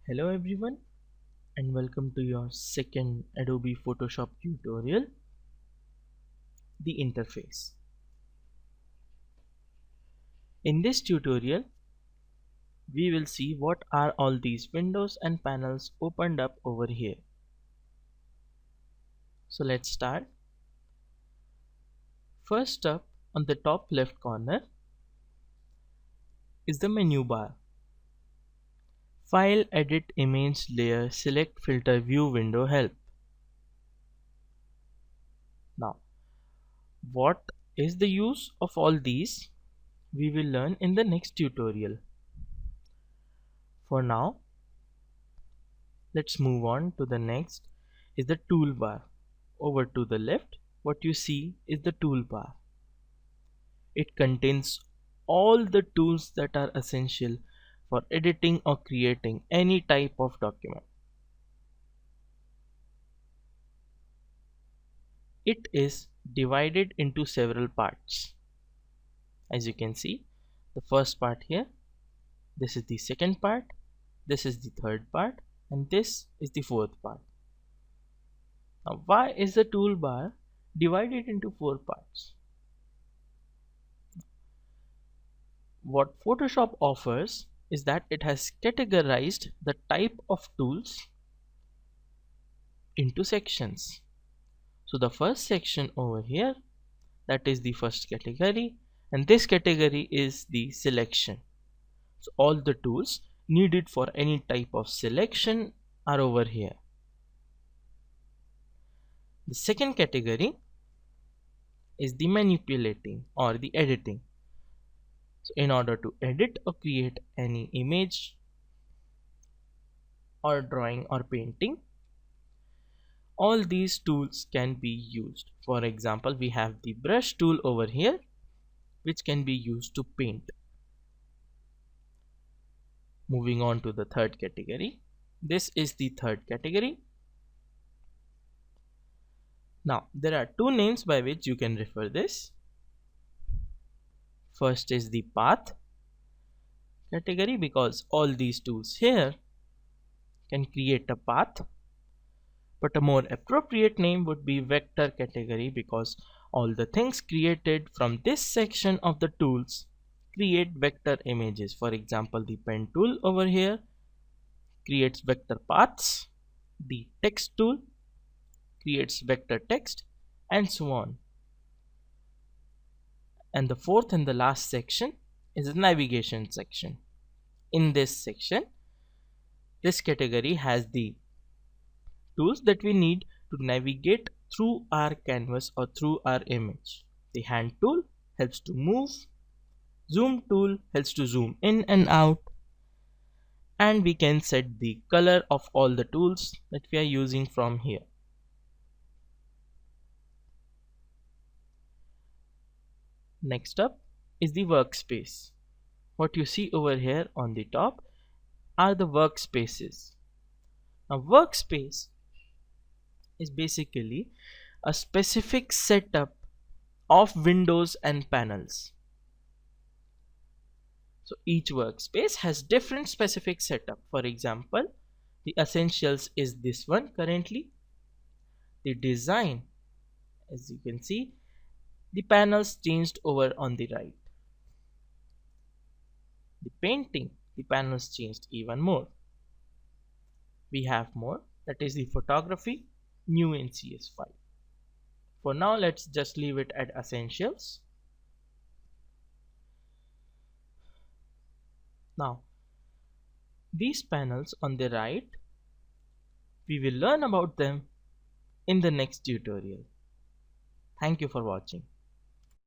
Hello everyone and welcome to your second Adobe Photoshop tutorial, the interface. In this tutorial, we will see what are all these windows and panels opened up over here. So let's start. First up, on the top left corner is the menu bar. File, edit, image, layer, select, filter, view, window, help. Now, what is the use of all these? We will learn in the next tutorial. For now, let's move on to the next is the toolbar. Over to the left, what you see is the toolbar. It contains all the tools that are essential for editing or creating any type of document. It is divided into several parts. As you can see, the first part here, this is the second part, this is the third part, and this is the fourth part. Now, why is the toolbar divided into four parts? What Photoshop offers is that it has categorized the type of tools into sections. So the first section over here, that is the first category, and this category is the selection. So all the tools needed for any type of selection are over here. The second category is the manipulating or the editing. So in order to edit or create any image or drawing or painting, all these tools can be used. For example, we have the brush tool over here, which can be used to paint. Moving on to the third category. This is the third category. Now, there are two names by which you can refer this. First is the path category, because all these tools here can create a path. But a more appropriate name would be vector category, because all the things created from this section of the tools create vector images. For example, the pen tool over here creates vector paths, the text tool creates vector text, and so on. And the fourth and the last section is the navigation section. In this section, this category has the tools that we need to navigate through our canvas or through our image. The hand tool helps to move, zoom tool helps to zoom in and out, and we can set the color of all the tools that we are using from here. Next up is the workspace. What you see over here on the top are the workspaces. Now, workspace is basically a specific setup of windows and panels. So each workspace has different specific setup. For example, the essentials is this one currently. The design, as you can see, the panels changed over on the right. The painting, the panels changed even more. We have more, that is the photography, new in CS5. For now, let's just leave it at essentials. Now, these panels on the right, we will learn about them in the next tutorial. Thank you for watching.